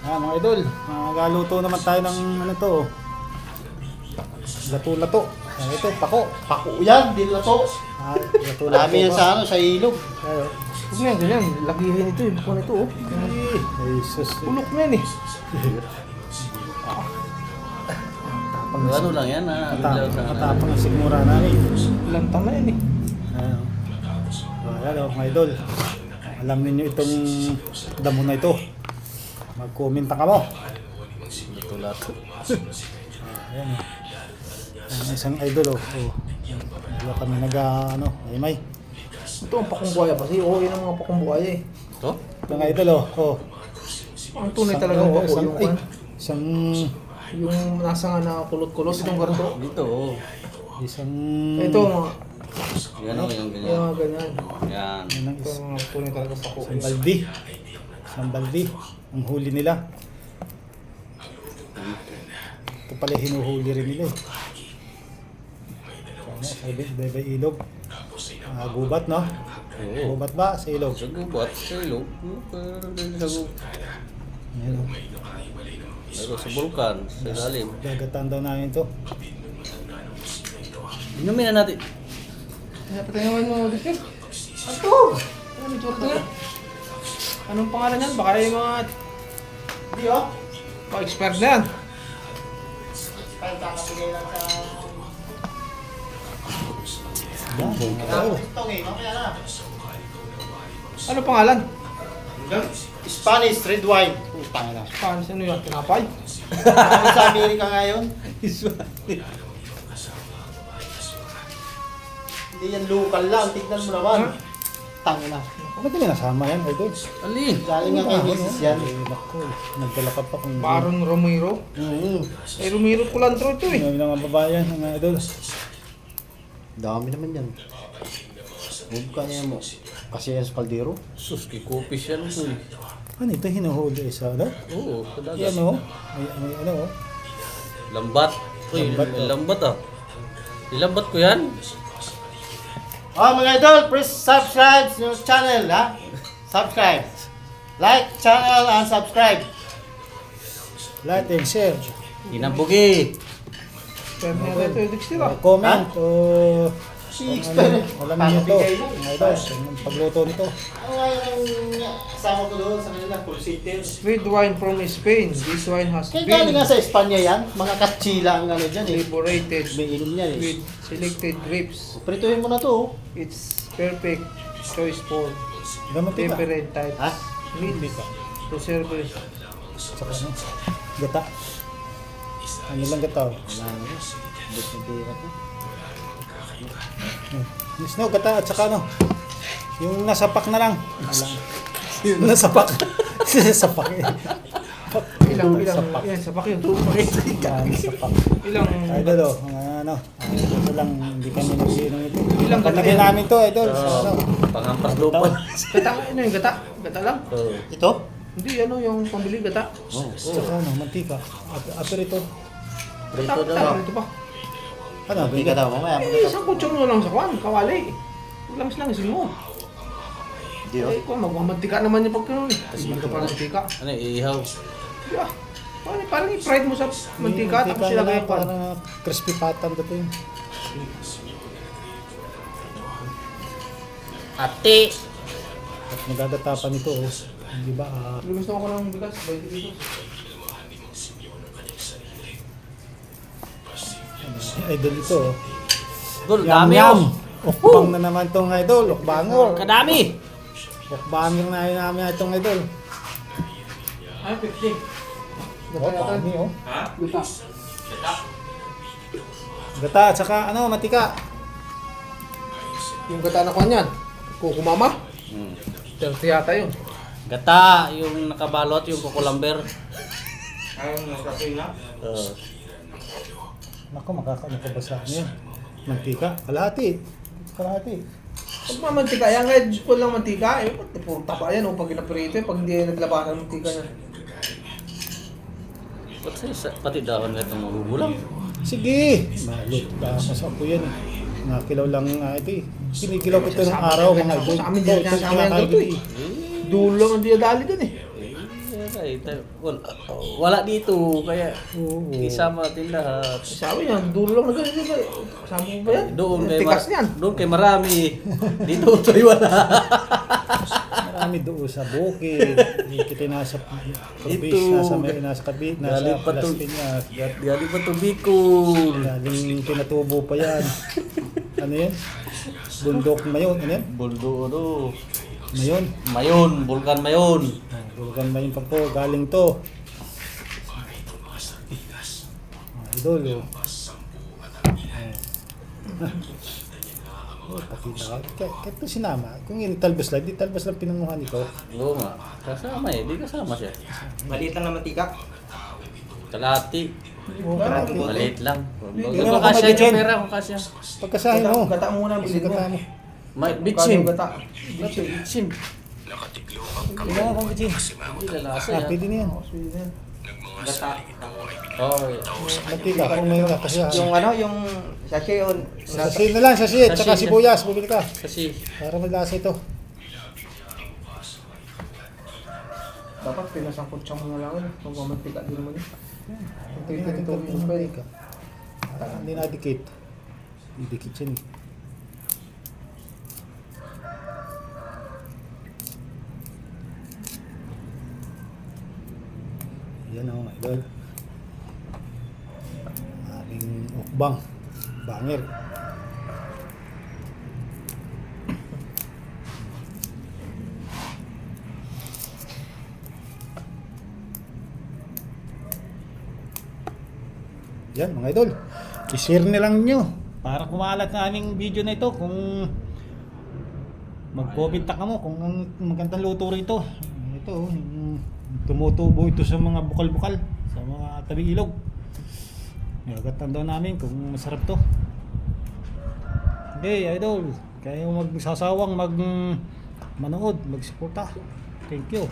Mga idol, magaluto naman tayo ng ano to. Lato-lato. Ito, pako. Pako yan, di lato. Lato-lato. Marami yan sa ano, sa ilog. Ayo. Huwag na yan, ganyan. Lakihin ito eh. Bukon ito oh. Ay, sus. Ulok na yan eh. Ano lang yan, ha? Matapang ang sigmura namin. Lantang na yan eh. Ayan. Ayan, mga idol. Alam niyo itong damo na ito. Mag-commenta ka mo. Lato-lato. Ayan. Ang isang idol Wala kami ano, may. Ito ang pakong buhaya kasi. Oo, yun ang mga pakong buhaya eh. Ito? Itong idol Ang tunay talagang pako. isang, Yung, ay, isang, yung nasa nga na kulot-kulot. Itong ganito. Dito, oh. isang, Ito mga. Yan, oh, yung ganyan. Yung mga ganyan. Yan. yan ang Ito ang mga tunay talagang pako. isang baldi. Isang baldi. Ang huli nila. Ito pala hinuhuli rin nila eh. Sabi, bebe ilog. Gubat, no? Oo. Gubat ba sa ilog? Sa gubat, sa ilog. Pero din sa gubat. Ayan, oh. Pero sa bulkan, sa ilalim. Gagatan daw namin ito. Inumin na natin. Patingin mo dito. Ito! Ano may tsura na? Anong pangalan yan? Baka yung mga... Hindi oh. Pa-expert na yan. Kaya kakapigay lang sa... Ano pangalan? Spanish red wine. Putang na. Spanish ano yan? Tinapay? Ano sa Amerika ngayon? Hindi yan local lang. Tignan mo naman. Tangina. Bakit hindi nasama yan, idol? Alin? Galing nga kay Mrs. yan. Naku, nagdala ka pa kung... Baron Romero? Eh, Romero Culantro ito eh. Ano yung mga babae yan, mga idol? Dami naman yan. Huwag ka niya mo. Kasi yan sa kaldero. Sus, kikopis yan ito eh. Ano ito, hinuhuli sa ano? Oo, sa dagat. Yan oh. May ano oh. Lambat. Uy, Lambat, oh. lambat ah. Ilambat ko yan. Mga idol, please subscribe sa yung channel ha. Subscribe. Like channel and subscribe. Like and share. Inambugi. Pero nga ito yung dikstira. Comment o... Experiment. Alam niyo ito, mga idol. Ang pagluto nito. Ano nga yung kasama ko doon sa kanila, pulsitin. Red wine from Spain. This wine has Kaya galing been nga sa Espanya yan, mga katsila ang ano dyan eh. elaborated May inom yan eh. with selected grapes. Prituhin mo na to oh. It's perfect choice for Gamot ito. different types Ha? meat to serve with. Saka ano? Gata. Ano lang gata oh. Wala na yun. Bus na tira to. Yes, no, gata at saka ano. Yung nasapak na lang. Yung nasapak. Nasapak eh. Ilang Sapak. yan sapak yun. Yan, nasapak. Ilang Idol oh, ano. Ito lang, hindi kami nag-inom ito. Ilang gata Palagay yan? namin to, idol. Sa ano. Pangampas lupa. gata ano yung gata? Gata lang? Ito? Hindi ano yung pambili gata. Oo. Saka ano, mantika. Aperito. Prito Gata daw. ito pa. Ano, Hindi ka daw mamaya. Eh, isang kutsyon mo lang sa kwan, kawali. Langis-langisin mo. Hindi oh. Eh, kung magmamantika naman yung pagkaroon eh. Tapos ka pa ng mantika. Ano ihaw? Yeah. Parang i-fried mo sa mantika tapos ilagay pa. Parang crispy pattern dito yun. Ate! At nagdadatapan nito oh. Di ba? Gusto ko ng bigas, 20 pesos. Idol ito oh. Dol, Yum, dami yum. oh! Ukbang na naman tong idol. Ukbangor. Kadami! Ukbangor na yun namin itong idol. Ay, 50. Oh, dami oh. Gata. Gata at saka ano, matika. Yung gata na kwan yan. Kukumama. 30 yata yun. Gata, yung nakabalot, yung kukulamber. Ayun, nagkasing na. Naku, makakabasa niya. Mantika. Kalahati. Kalahati. Pag mamantika yan, kahit full lang mantika, eh, puro taba yan o pag inaprito pag hindi naglabasan ng mantika yan. Ba't pati dahon nga itong magugulang? Sige. Malut. Masarap po yan eh. Nakilaw lang ito eh. Kinikilaw ko ito ng araw mga idol. Sa amin din, Ito, sa amin kinakain dito ko eh. Dulo lang ang diadali dun eh. Wala dito, kaya Oo. isama natin lahat. Sabi niya, dulo lang na ganito. Kasama mo ba yan? Tikas niyan. Doon kay marami. Dito to'y wala. Marami doon sa bukid. Hindi kita nasa kabis, nasa kabit, nasa Galing pa to. Las Piñas. Galing pa to Bicol. Galing pinatubo pa yan. Ano yun? Bundok Mayon. Ano yun? Buldo, ano? Mayon. Mayon, Bulkan Mayon. Bulacan Mayon pa po. Galing to. Idol. Oh. Oh, pakita ka. Kahit ito sinama. Kung yun talbos lang, di talbos lang pinanguhan ito. Oo nga. Kasama eh, di kasama siya. Maliit lang na mantika. Kalahati. Kalahati. Maliit lang. Hindi Kung naman kasya kumagitsin. yung pera, kung kasya. Pagkasahin mo. Gata muna, bilhin mo. Gata mo. May bitsin. Gata. Bitsin. Kailangan kong kitsin. Hindi lalasa Ah, yan. pwede na yan. Gata. Oo. Mantika, kung may kakasahan. Yung ano, yung sachet yun. Sasi na lang, sasi. Tsaka Sasi. sibuyas. Bumili ka. Kasi, Para malasa ito. Dapat pinasangkot siya mo na lang yun. Kung mamantika din mo yun. Hindi natin ito yung mantika. Hindi nadikit. Didikit siya eh. Yan o, mga idol. Aming ukbang. Banger. Yan mga idol. I-share na lang nyo para kumalat na aming video na ito. Kung mag-comment ka mo kung ang magandang luto rito. Ito, yung tumutubo ito sa mga bukal-bukal, sa mga tabing ilog. Nagatan daw namin kung masarap to. Okay, idol. Kaya magsasawang manood, magsuporta. Thank you.